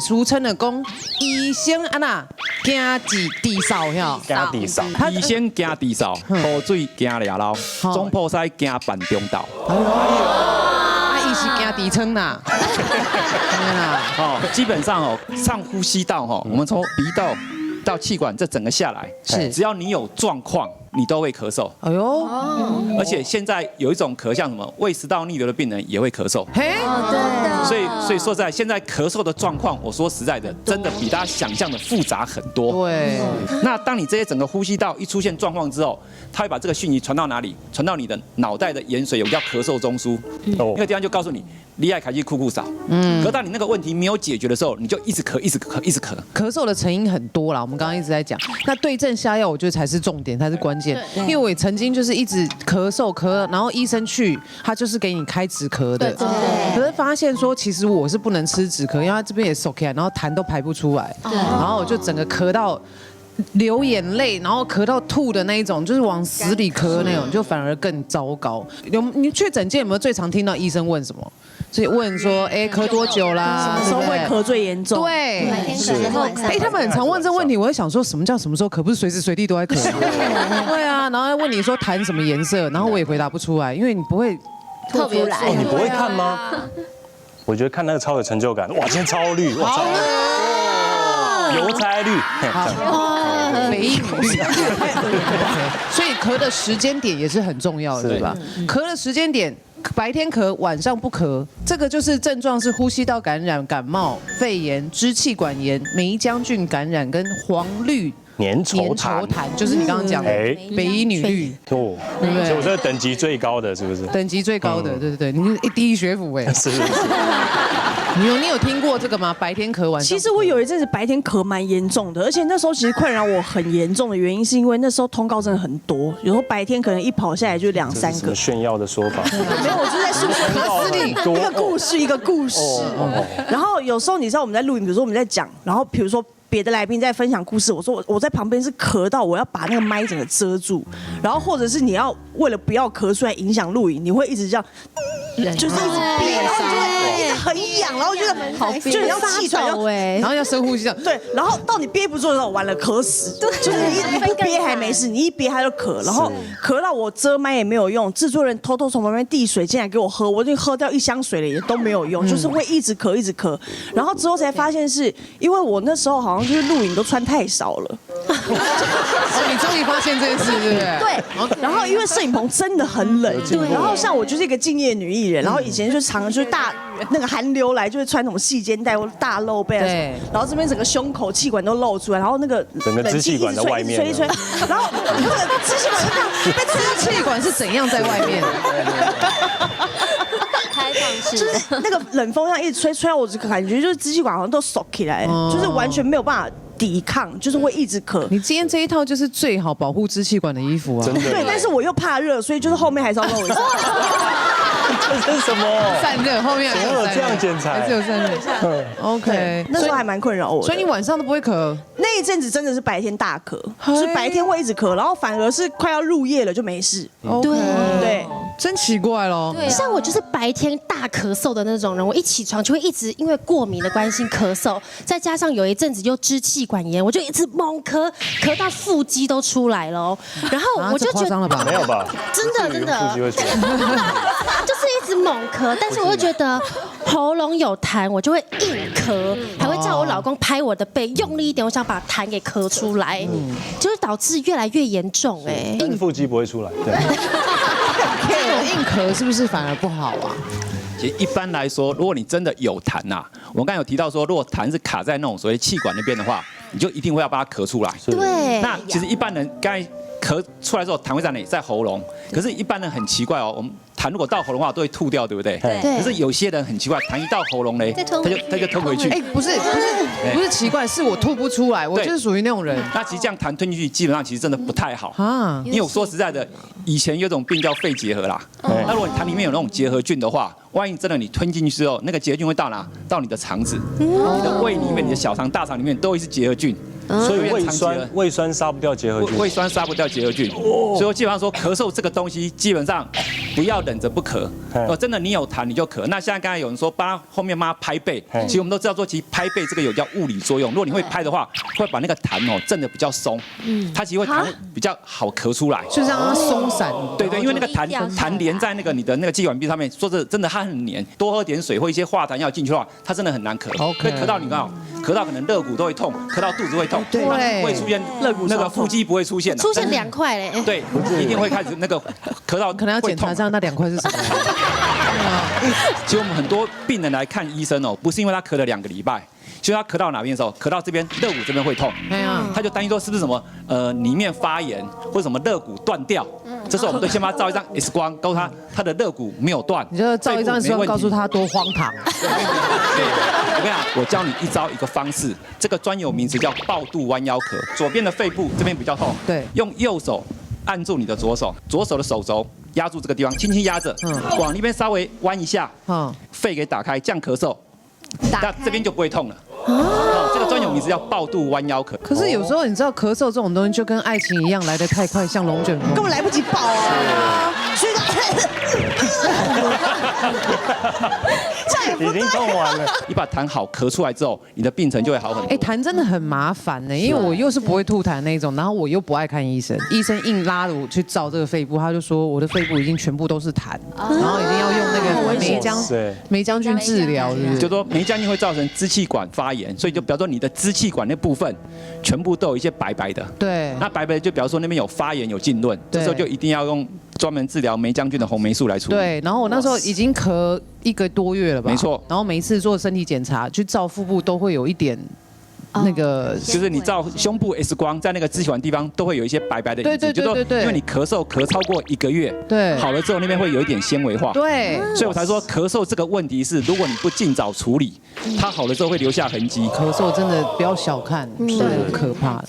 俗称的讲医生啊呐，惊地扫呀，惊地扫，医生惊地扫，雨水惊俩老，总破塞惊办中道。伊是惊地撑呐。哦，基本上哦，上呼吸道哦，我们从鼻道到气管这整个下来，是只要你有状况，你都会咳嗽。哎呦，而且现在有一种咳，像什么胃食道逆流的病人也会咳嗽。嘿，所以说在现在咳嗽的状况，我说实在的，真的比大家想象的复杂很多。对，那当你这些整个呼吸道一出现状况之后，它会把这个讯息传到哪里？传到你的脑袋的盐水，有个叫咳嗽中枢，那个地方就告诉你，你爱开始哭扫。可当你那个问题没有解决的时候，你就一直咳，一直咳，一直咳。咳嗽的成因很多啦，我们刚刚一直在讲。那对症下药，我觉得才是重点，才是关键。因为我也曾经就是一直咳嗽，然后医生去，他就是给你开止咳的。可是发现说，其实我是不能吃止咳，因为他这边也收起来，然后痰都排不出来，然后我就整个咳到流眼泪，然后咳到吐的那一种，就是往死里咳的那种，就反而更糟糕。你去诊间有没有最常听到医生问什么？所以问说，哎，咳多久啦？什么时候会咳最严重？对，哎，他们很常问这个问题，我会想说，什么叫什么时候咳？不是随时随地都在咳？对啊，然后问你说痰什么颜色，然后我也回答不出来，因为你不会特别来，你不会看吗？我觉得看那个超有成就感，哇，今天超绿，哇，超邮差绿，美一绿，所以咳的时间点也是很重要的，对吧？咳的时间点。白天咳，晚上不咳，这个就是症状是呼吸道感染、感冒、肺炎、支气管炎、梅浆菌感染跟黄绿粘稠痰，就是你刚刚讲的北一女绿，哦，对不对？所以我这个等级最高的，是不是？等级最高的，对对对，你是第一学府哎。是。你有听过这个吗？白天咳晚上？其实我有一阵子白天咳蛮严重的，而且那时候其实困扰我很严重的原因，是因为那时候通告真的很多，有时候白天可能一跑下来就2、3个。炫耀的说法。没有，我是在诉说一个故事。然后有时候你知道我们在录影，比如说我们在讲，然后比如说别的来宾在分享故事，我说我在旁边是咳到我要把那个麦整个遮住，然后或者是你要为了不要咳出来影响录影，你会一直这样，就是一直憋，然后你就会很痒，然后觉得好憋，就要气喘，然后要深呼吸，对，然后到你憋不住的时候，完了咳死，就是你不憋还没事，你一憋它就咳，然后咳到我遮麦也没有用，制作人偷偷从旁边递水进来给我喝，我已经喝掉1箱水了也都没有用，就是会一直咳一直咳，然后之后才发现是因为我那时候好像就是录影都穿太少了。你终于发现这件事，对不对？对。然后因为摄影棚真的很冷，对。然后像我就是一个敬业女艺人，然后以前就常就是那个寒流来就会穿什么细肩带或大露背啊，然后这边整个胸口气管都露出来，然后那个整个支气管在外面，吹一吹，然后那个支气管就这样被支气管是怎样在外面？开放式，就是那个冷风这样一直吹到我，就感觉就是支气管好像都缩起来，就是完全没有办法抵抗，就是会一直咳。你今天这一套就是最好保护支气管的衣服啊！真的。对，但是我又怕热，所以就是后面还是要露一下。这是什么？散热，后面还有这样剪裁，还是有散热。OK， 那时候还蛮困扰我的。所以你晚上都不会咳？那一阵子真的是白天大咳，就是白天会一直咳，然后反而是快要入夜了就没事。对，真奇怪咯。对，像我就是白天大咳嗽的那种人，我一起床就会一直因为过敏的关系咳嗽，再加上有一阵子又支气管炎，我就一直猛咳，咳到腹肌都出来了。然后我就觉得没有吧？真的，腹肌会出来，就是一直猛咳，但是我又觉得喉咙有痰，我就会硬咳，还会叫我老公拍我的背，用力一点，我想把痰给咳出来，就是导致越来越严重哎。但是腹肌不会出来，对。这种硬咳是不是反而不好啊？其实一般来说，如果你真的有痰呐，我刚才有提到说，如果痰是卡在那种所谓气管那边的话，你就一定会要把它咳出来。对。那其实一般人刚才咳出来之后，痰会在哪里？在喉咙。可是，一般人很奇怪哦，我们痰如果到喉咙的话，都会吐掉，对不对？对。可是有些人很奇怪，痰一到喉咙嘞，他就吞回去。哎，不是奇怪，是我吐不出来，我就是属于那种人。那其实这样痰吞进去，基本上其实真的不太好啊。因为我说实在的，以前有种病叫肺结核啦。那如果你痰里面有那种结核菌的话，万一真的你吞进去之后，那个结核菌会到哪？到你的肠子、你的胃里面、你的小肠、大肠里面都会是结核菌。所以胃酸杀不掉结核菌，胃酸杀不掉结核菌，所以我基本上说咳嗽这个东西基本上不要忍着不咳，真的你有痰你就咳。那现在刚才有人说后面帮他拍背，其实我们都知道说，其实拍背这个有叫物理作用，如果你会拍的话，会把那个痰震得比较松，它其实会痰比较好咳出来，就让它松散。对，因为那个痰连在你的那个气管壁上面，说真的它很黏，多喝点水或一些化痰药进去的话，它真的很难咳，会咳到你刚好咳到可能肋骨都会痛，咳到肚子会痛，对，会出现那个腹肌不会出现，出现2块嘞，对，一定会开始那个咳到可能要检查一下那2块是什么。其实我们很多病人来看医生不是因为他咳了2个礼拜。所以他咳到哪边的时候，咳到这边肋骨这边会痛，他就担心说是不是什么里面发炎或者什么肋骨断掉，这时候我们都先帮他照一张 X 光，告诉他的肋骨没有断，你就照一张 X 光，告诉他多荒唐。我跟你讲，我教你一招一个方式，这个专有名词叫抱肚弯腰咳。左边的肺部这边比较痛，对，用右手按住你的左手的手肘压住这个地方，轻轻压着，往那边稍微弯一下，肺给打开，这样咳嗽，那这边就不会痛了。这个专有名词叫抱肚弯腰咳。可是有时候你知道咳嗽这种东西就跟爱情一样来得太快，像龙卷风，根本来不及抱啊！所以已经痛完了。你把痰好咳出来之后，你的病程就会好很多。痰真的很麻烦呢，因为我又是不会吐痰那种，然后我又不爱看医生，医生硬拉着我去照这个肺部，他就说我的肺部已经全部都是痰，然后已经要用那个梅将军治疗，是不是？就说梅将军会造成支气管发炎，所以就比方说你的支气管那部分全部都有一些白白的。对。那白白的就比方说那边有发炎有浸润，这时候就一定要用专门治疗梅将军的红霉素来处理。对。然后我那时候已经咳1个多月了吧？没错。然后每一次做身体检查去照腹部都会有一点。那个就是你照胸部 X 光，在那个支气管地方都会有一些白白的印子，对，因为你咳嗽咳超过1个月，对，好了之后那边会有一点纤维化，对，所以我才说咳嗽这个问题是，如果你不尽早处理，它好了之后会留下痕迹。咳嗽真的不要小看，是很可怕的。